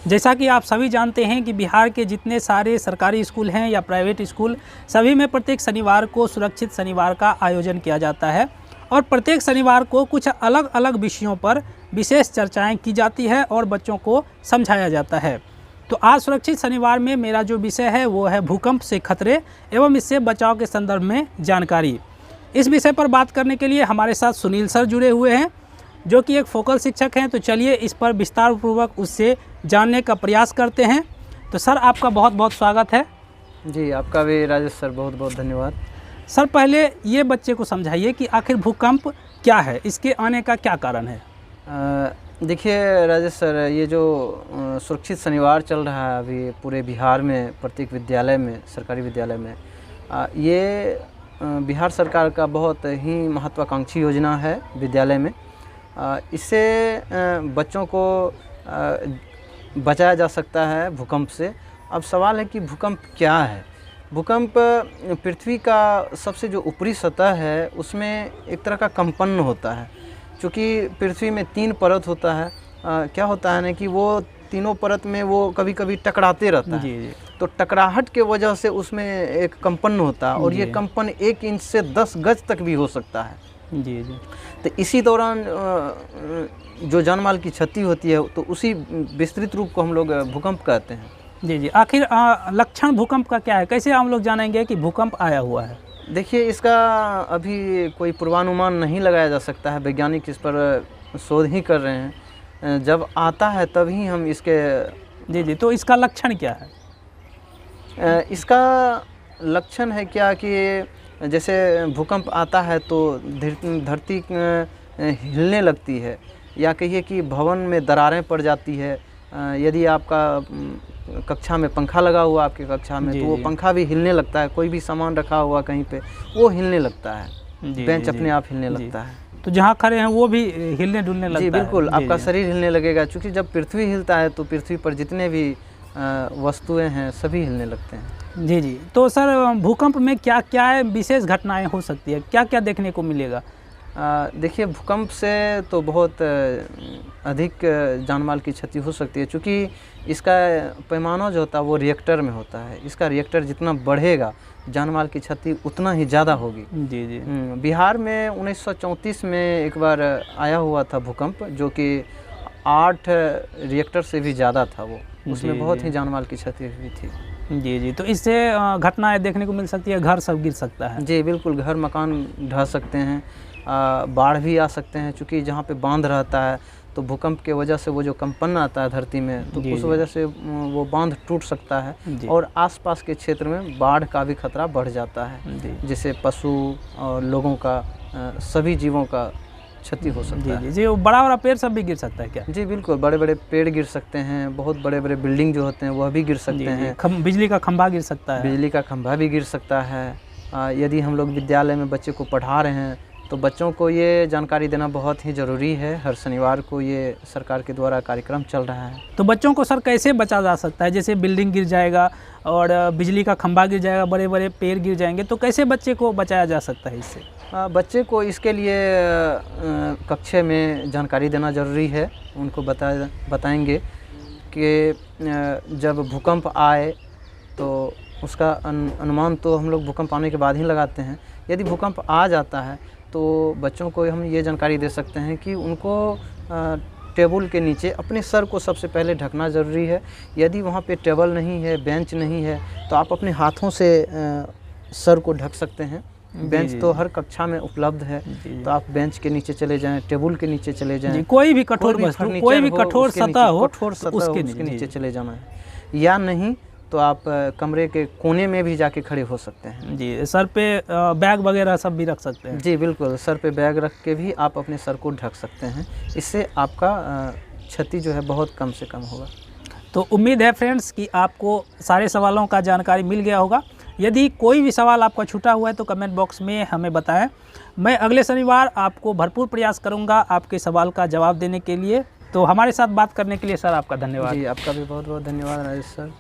जैसा कि आप सभी जानते हैं कि बिहार के जितने सारे सरकारी स्कूल हैं या प्राइवेट स्कूल, सभी में प्रत्येक शनिवार को सुरक्षित शनिवार का आयोजन किया जाता है और प्रत्येक शनिवार को कुछ अलग अलग विषयों पर विशेष चर्चाएं की जाती है और बच्चों को समझाया जाता है। तो आज सुरक्षित शनिवार में मेरा जो विषय है वो है भूकंप से खतरे एवं इससे बचाव के संदर्भ में जानकारी। इस विषय पर बात करने के लिए हमारे साथ सुनील सर जुड़े हुए हैं, जो कि एक फोकल शिक्षक हैं। तो चलिए इस पर विस्तार पूर्वक उससे जानने का प्रयास करते हैं। तो सर, आपका बहुत बहुत स्वागत है। जी, आपका भी राजेश सर बहुत बहुत धन्यवाद। सर, पहले ये बच्चे को समझाइए कि आखिर भूकंप क्या है, इसके आने का क्या कारण है। देखिए राजेश सर, ये जो सुरक्षित शनिवार चल रहा है अभी पूरे बिहार में, प्रत्येक विद्यालय में, सरकारी विद्यालय में, ये बिहार सरकार का बहुत ही महत्वाकांक्षी योजना है विद्यालय में। इससे बच्चों को बचाया जा सकता है भूकंप से। अब सवाल है कि भूकंप क्या है। भूकंप पृथ्वी का सबसे जो ऊपरी सतह है उसमें एक तरह का कंपन होता है। चूँकि पृथ्वी में 3 परत होता है, क्या होता है ना कि वो तीनों परत में वो कभी कभी टकराते रहता है। जी। तो टकराहट के वजह से उसमें एक कंपन होता है और ये कंपन 1 इंच से 10 गज तक भी हो सकता है। जी। तो इसी दौरान जो जानमाल की क्षति होती है तो उसी विस्तृत रूप को हम लोग भूकंप कहते हैं। जी। आखिर लक्षण भूकंप का क्या है, कैसे हम लोग जानेंगे कि भूकंप आया हुआ है। देखिए, इसका अभी कोई पूर्वानुमान नहीं लगाया जा सकता है। वैज्ञानिक इस पर शोध ही कर रहे हैं। जब आता है तभी हम इसके जी। तो इसका लक्षण क्या है। इसका लक्षण है क्या कि जैसे भूकंप आता है तो धरती हिलने लगती है, या कहिए कि भवन में दरारें पड़ जाती है। यदि आपका कक्षा में पंखा लगा हुआ आपके कक्षा में, तो वो पंखा भी हिलने लगता है। कोई भी सामान रखा हुआ कहीं पे वो हिलने लगता है। बेंच अपने आप हिलने लगता है। तो जहाँ खड़े हैं वो भी हिलने डुलने लगता है। जी बिल्कुल, आपका शरीर हिलने लगेगा। क्योंकि जब पृथ्वी हिलता है तो पृथ्वी पर जितने भी वस्तुएं हैं सभी हिलने लगते हैं। जी। तो सर, भूकंप में क्या क्या विशेष घटनाएं हो सकती है, क्या क्या देखने को मिलेगा। देखिए, भूकंप से तो बहुत अधिक जानमाल की क्षति हो सकती है। चूँकि इसका पैमाना जो होता है वो रिएक्टर में होता है। इसका रिएक्टर जितना बढ़ेगा जानमाल की क्षति उतना ही ज़्यादा होगी। जी। बिहार में 1934 में एक बार आया हुआ था भूकंप, जो कि 8 रिएक्टर से भी ज़्यादा था। वो उसमें बहुत ही जानमाल की क्षति हुई थी। जी। तो इससे घटनाएं देखने को मिल सकती है, घर सब गिर सकता है। जी बिल्कुल, घर मकान ढह सकते हैं, बाढ़ भी आ सकते हैं। चूँकि जहाँ पे बांध रहता है तो भूकंप के वजह से वो जो कंपन आता है धरती में, तो उस वजह से वो बांध टूट सकता है और आसपास के क्षेत्र में बाढ़ का भी खतरा बढ़ जाता है, जिससे पशु और लोगों का, सभी जीवों का क्षति हो सकता है। जी। बड़ा पेड़ सब भी गिर सकता है क्या। जी बिल्कुल, बड़े बड़े पेड़ गिर सकते हैं। बहुत बड़े बड़े बिल्डिंग जो होते हैं वह भी गिर सकते हैं। बिजली का खंभा गिर सकता है। बिजली का खंभा भी गिर सकता है। यदि हम लोग विद्यालय में बच्चे को पढ़ा रहे हैं तो बच्चों को ये जानकारी देना बहुत ही ज़रूरी है। हर शनिवार को ये सरकार के द्वारा कार्यक्रम चल रहा है। तो बच्चों को सर कैसे बचा जा सकता है, जैसे बिल्डिंग गिर जाएगा और बिजली का खंभा गिर जाएगा, बड़े बड़े पेड़ गिर जाएंगे, तो कैसे बच्चे को बचाया जा सकता है इससे। बच्चे को इसके लिए कक्षा में जानकारी देना ज़रूरी है। उनको बताएंगे कि जब भूकंप आए तो उसका अनुमान तो हम लोग भूकंप आने के बाद ही लगाते हैं। यदि भूकंप आ जाता है तो बच्चों को हम ये जानकारी दे सकते हैं कि उनको टेबल के नीचे अपने सर को सबसे पहले ढकना ज़रूरी है। यदि वहाँ पे टेबल नहीं है, बेंच नहीं है, तो आप अपने हाथों से सर को ढक सकते हैं। बेंच तो हर कक्षा में उपलब्ध है, तो आप बेंच के नीचे चले जाएं, टेबल के नीचे चले जाएं। कोई भी कठोर वस्तु, कोई भी कठोर सतह हो, उसके नीचे चले जाना है। या नहीं तो आप कमरे के कोने में भी जाके खड़े हो सकते हैं। जी। सर पे बैग वगैरह सब भी रख सकते हैं। जी बिल्कुल, सर पे बैग रख के भी आप अपने सर को ढक सकते हैं। इससे आपका क्षति जो है बहुत कम से कम होगा। तो उम्मीद है फ्रेंड्स कि आपको सारे सवालों का जानकारी मिल गया होगा। यदि कोई भी सवाल आपका छूटा हुआ है तो कमेंट बॉक्स में हमें बताएं। मैं अगले शनिवार आपको भरपूर प्रयास करूंगा आपके सवाल का जवाब देने के लिए। तो हमारे साथ बात करने के लिए सर आपका धन्यवाद। जी, आपका भी बहुत बहुत धन्यवाद राजेश सर।